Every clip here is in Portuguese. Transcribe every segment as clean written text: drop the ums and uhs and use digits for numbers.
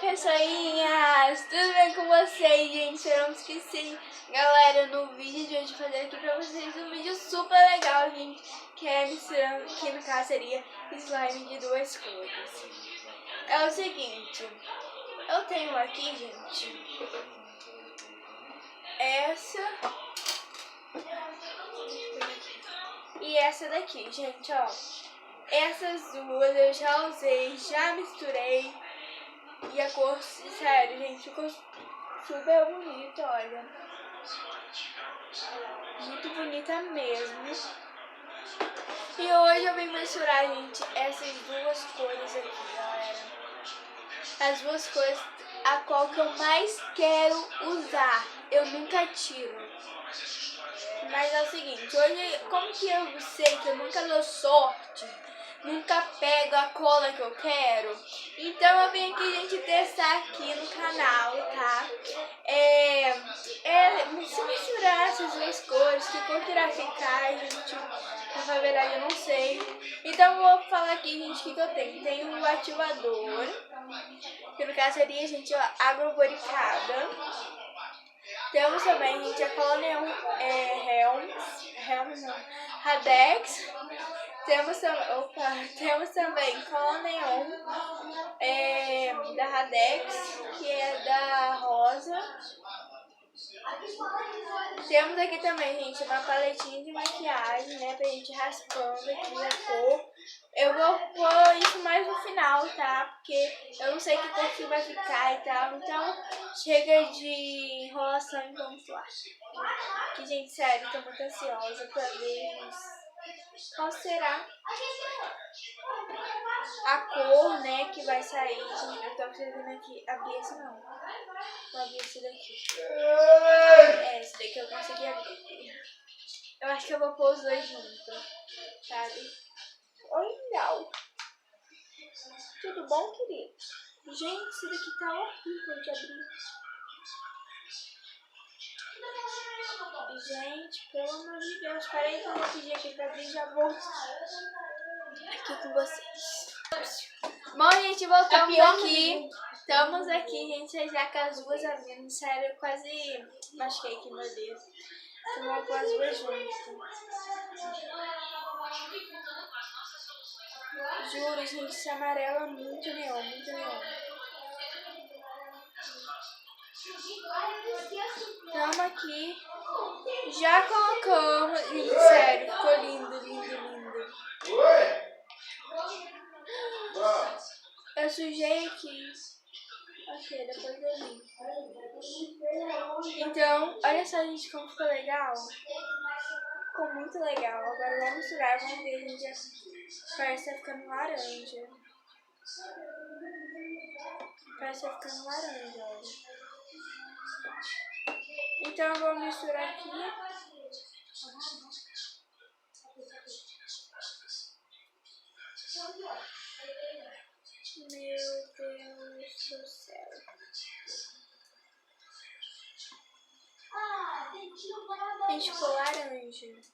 pessoinhas, tudo bem com vocês, gente? Esperamos que sim. Galera, no vídeo de hoje fazer aqui pra vocês um vídeo super legal, gente, que é misturando, que no caso seria slime de duas cores. É o seguinte, eu tenho aqui, gente, essa e essa daqui, gente, ó. Essas duas eu já usei, já misturei. E a cor, sério, gente, ficou super bonita, olha. Muito bonita mesmo. E hoje eu vim misturar, gente, essas duas cores aqui, galera. As duas cores, a qual que eu mais quero usar. Eu nunca tiro. Mas é o seguinte, hoje, como que eu sei que eu nunca dou sorte, nunca pego a cola que eu quero, então eu vim aqui, gente, testar aqui no canal, tá? Se misturar essas duas cores, que cor que irá ficar, gente, na verdade eu não sei. Então eu vou falar aqui, gente, o que eu tenho. Tenho um ativador, que no caso seria, gente, ó, água boricada. Temos também, gente, a cola neon, Radex. Temos também cola neon da Radex, que é da rosa. Temos aqui também, gente, uma paletinha de maquiagem, né, pra gente raspando aqui a cor. Eu vou pôr isso mais no final, tá? Porque eu não sei que cor que vai ficar e tal. Então, chega de enrolação e vamos lá. Que, gente, sério, tô muito ansiosa pra ver qual será a cor, né, que vai sair. Gente, eu tô precisando aqui abrir esse não. Vou abrir esse daqui. Esse daqui eu consegui abrir. Eu acho que eu vou pôr os dois juntos, sabe? Oi, não. Tudo bom, querido? Gente, esse daqui tá horrível de abrir. Gente, pelo amor de Deus, peraí que eu vou pedir aqui pra abrir e já volto aqui com vocês. Bom, gente, voltamos aqui. Estamos aqui, gente, já com as duas abrindo. Sério, eu quase machuquei aqui meu dedo. Tomou com as duas juntas. Juro, gente, esse amarelo é muito neon, muito neon. Estamos aqui. Já colocamos. Gente, sério, ficou lindo, lindo, lindo. Eu sujei aqui. Ok, depois eu limpo. Então, olha só, gente, como ficou legal. Ficou muito legal. Agora vamos misturar, vamos ver, gente. Parece que tá ficando laranja. Parece que tá ficando laranja, olha. Então eu vou misturar aqui. Meu Deus do céu. Gente, ficou laranja. Gente.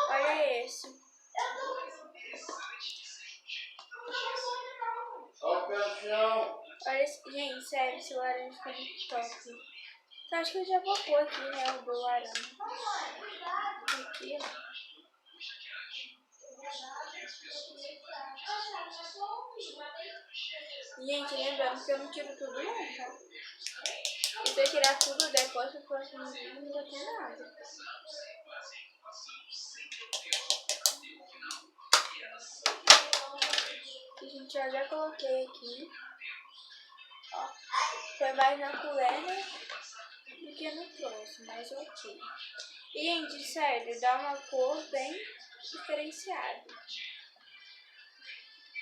Olha esse. Olha esse. Gente, sério, esse laranja ficou muito top. Então acho que eu já vou pôr aqui, né, o do laranja. Aqui, ó. Gente, lembrando que eu não tiro tudo não, tá? E se eu tirar tudo depois, no próximo vídeo não vai ter nada. E, gente, eu já coloquei aqui. Ó, foi mais na colher, né, do que no troço, mas ok. E, gente, sério, dá uma cor bem diferenciada.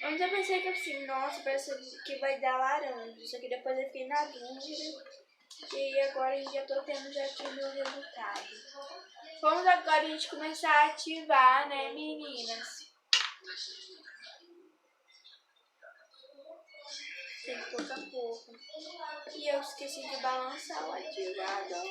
Antes eu pensei que assim, nossa, parece que vai dar laranja. Só que depois eu fiquei na dúvida. E agora já tô tendo já aqui o meu resultado. Vamos agora a gente começar a ativar, né, meninas? Tem pouco a pouco. E eu esqueci de balançar o ativador.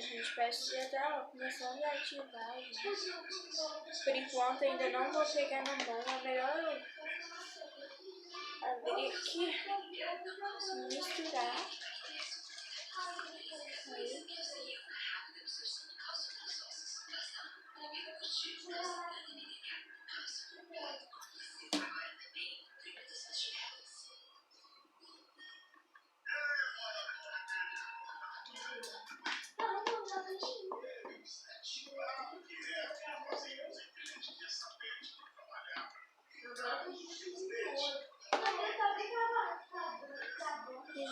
gente. Parece que já tá começando a ativar, gente. Por enquanto ainda não vou pegar na mão. É melhor eu abrir aqui, misturar. Aí.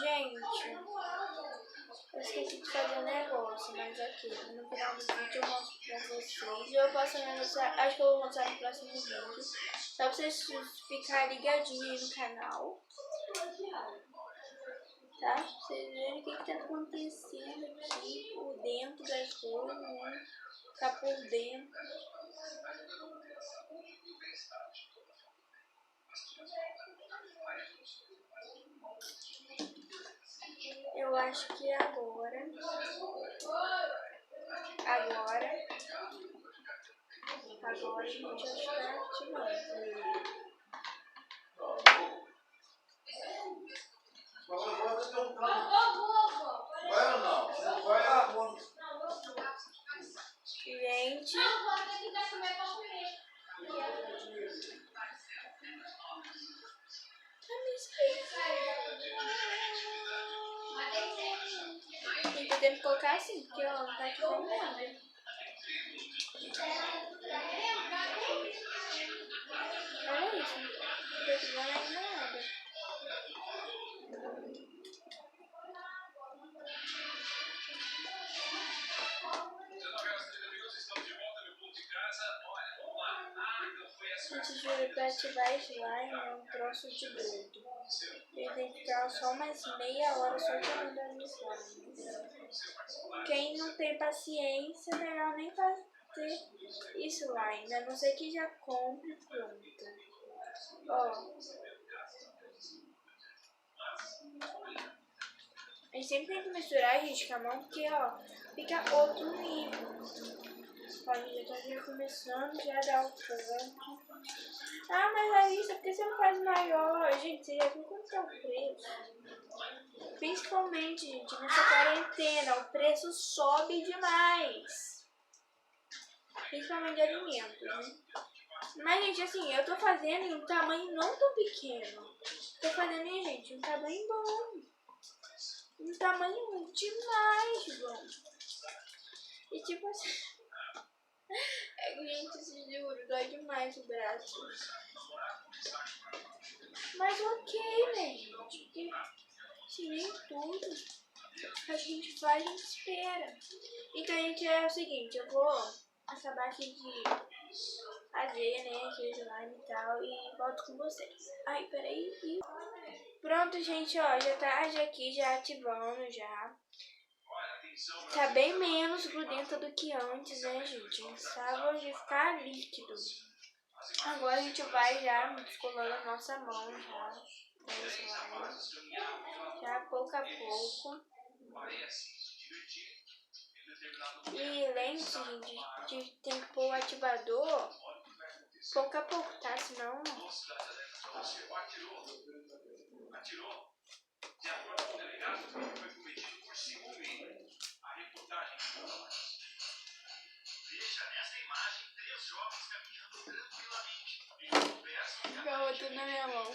Gente, eu esqueci de fazer um negócio, mas aqui no final do vídeo eu mostro pra vocês. Eu posso mostrar, acho que eu vou mostrar no próximo vídeo. Só pra vocês ficarem ligadinhos aí no canal. Tá? Pra vocês verem o que tá acontecendo aqui por dentro das coisas, né? Tá por dentro. Eu acho que agora a gente já está ativando. Gente, tem que colocar assim, porque ó, não tá ativando nada. Olha isso, não tá ativando ainda nada. Gente, juro, pra ativar slime é um troço de doido. Ele tem que ficar só mais meia hora só tirando as slimes. Quem não tem paciência, melhor nem fazer slime, a não ser que já compre pronta. Ó, a gente sempre tem que misturar, gente, com a mão, porque ó, fica outro nível. Ó, a gente já tá começando, já dá o ponto. Ah, mas Larissa, por que você não faz maior? Gente, você já viu quanto é o preço? Principalmente, gente, nessa quarentena, o preço sobe demais. Principalmente de alimentos, né? Mas, gente, assim, eu tô fazendo em um tamanho não tão pequeno. Tô fazendo, gente, um tamanho bom. Um tamanho demais bom. E tipo assim... É que, gente, se juro, dói demais o braço. Mas ok, né, gente? Porque se nem tudo a gente faz, a gente espera. Então, gente, é o seguinte, eu vou acabar aqui de fazer, né, aquele slime e tal, e volto com vocês. Ai, peraí. Pronto, gente, ó, já tá aqui, já ativando, já. Tá bem menos grudenta do que antes, né, gente? Estava de ficar líquido. Agora a gente vai já descolando a nossa mão, já pouco a pouco. E lembre-se, gente, tem que pôr o ativador pouco a pouco, tá? Senão... De acordo com o delegado, o crime foi cometido por ciúme. A reportagem veja nessa imagem 3 jovens caminhando tranquilamente. E conversam. Garota na minha mão.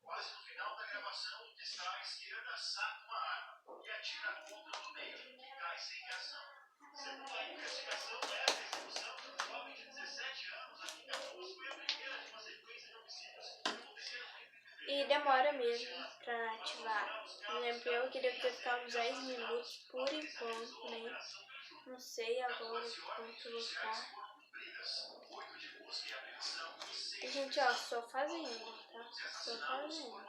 Quase no final da gravação, está à esquerda, saca uma arma e atira contra no meio, que cai sem reação. Segundo a investigação, essa execução de um jovem de 17 anos aqui em Campos foi a primeira de uma sequência de homicídios que aconteceram. E demora mesmo pra ativar. Por exemplo, eu queria ter ficado uns 10 minutos por enquanto, né? Não sei agora quanto vou ficar. E, gente, ó, só fazendo, tá? Só fazendo.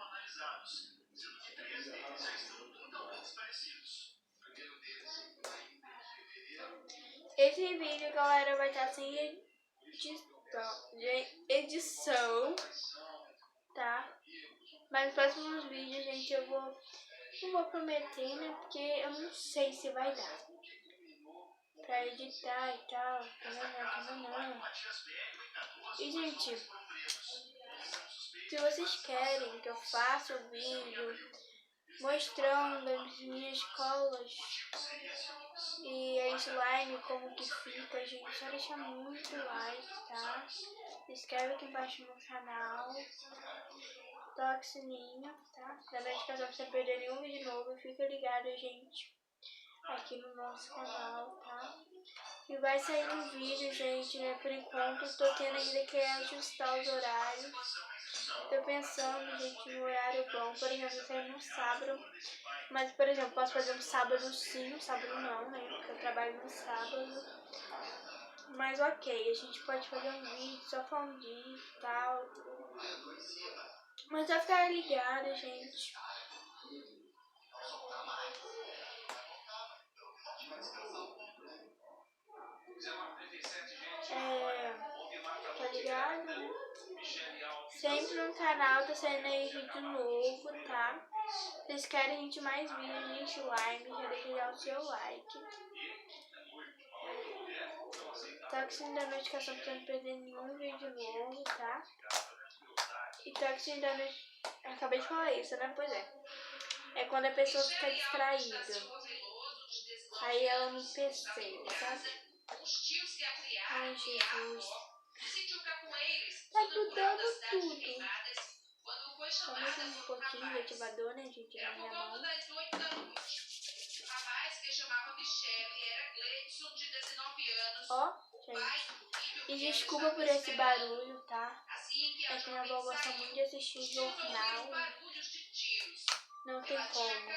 Esse vídeo, galera, vai estar sem edição, tá? Mas nos próximos vídeos, gente, eu vou Não vou prometer, né? Porque eu não sei se vai dar pra editar e tal. E, gente, se vocês querem que eu faça um vídeo mostrando as minhas colas e a slime, como que fica, gente, só deixar muito like, tá? Se inscreve aqui embaixo no canal, toca o sininho, tá? Da notificação pra você não perder nenhum vídeo novo. Fica ligado, gente, aqui no nosso canal, tá? E vai sair um vídeo, gente, né? Por enquanto, tô tendo ainda que ajustar os horários. Tô pensando, gente, no horário bom. Por exemplo, sair no sábado. Mas, por exemplo, posso fazer um sábado sim, um sábado não, né? Porque eu trabalho no sábado. Mas ok, a gente pode fazer um vídeo só falando disso e tal. Mas só ficar ligado, gente. Tá ligado, né? Sempre no canal tá saindo aí vídeo novo, tá? Se vocês querem, gente, mais vídeos de slime, já deixa já o seu like. Toque o sininho da notificação pra não perder nenhum vídeo novo, tá? E toque o sininho da notificação. Acabei de falar isso, né? Pois é. É quando a pessoa fica distraída. Aí ela não percebe, sabe? Ai, Jesus. Tá grudando tudo. Vamos um pouquinho de ativador, né, gente, na minha mão. Ó, gente. E desculpa por esse barulho, tá? É que minha avó gosta muito de assistir jornal. Não tem como.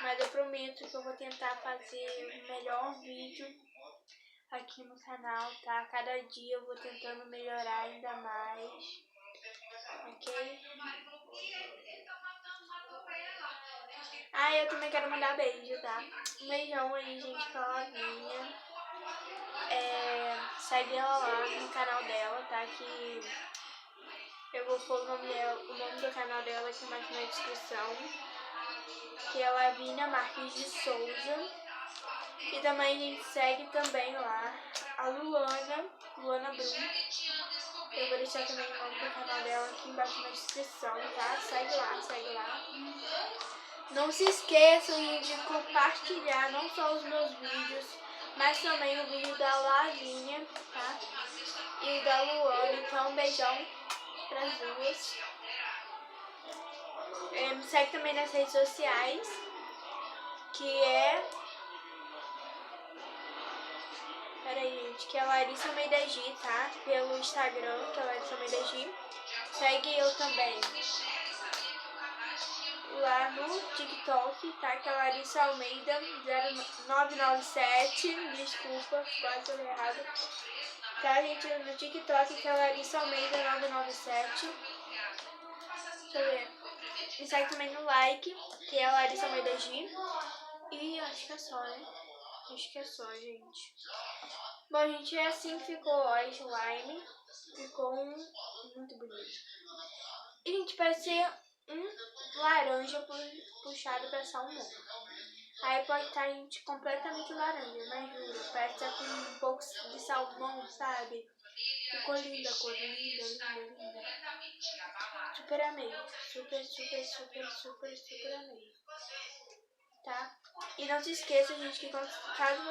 Mas eu prometo que eu vou tentar fazer o melhor vídeo aqui no canal, tá? Cada dia eu vou tentando melhorar ainda mais. Ok? Ah, eu também quero mandar beijo, tá? Um beijão aí, gente, pra Lavinha. Segue ela lá no canal dela, tá? Que eu vou pôr o nome do canal dela aqui embaixo na descrição. Que é Lavínia Marques de Souza. E também a gente segue também lá a Luana Brum. Eu vou deixar também o nome do canal dela aqui embaixo na descrição, tá? Segue lá. Não se esqueçam de compartilhar não só os meus vídeos, mas também o vídeo da Lavínia, tá? E o da Luana. Então, um beijão pras duas. Me segue também nas redes sociais, que é... Peraí, gente, que é Larissa Almeida G, tá? Pelo Instagram, que é Larissa Almeida G. Segue eu também lá no TikTok, tá? Que é Larissa Almeida 0997. Desculpa, quase falei errado. Tá, gente? No TikTok, que é Larissa Almeida 997. Deixa eu ver. Me segue também no like, que é Larissa Almeida G. E acho que é só, né? Acho que é só, gente. Bom, gente, é assim que ficou a slime. Ficou muito bonito. E, gente, parece um laranja puxado pra salmão. Aí pode estar, gente, completamente laranja, mas juro, parece que tá com um pouco de salmão, sabe? Ficou linda a cor, linda. Super amei. Super amei. Tá? E não se esqueça, gente, que caso você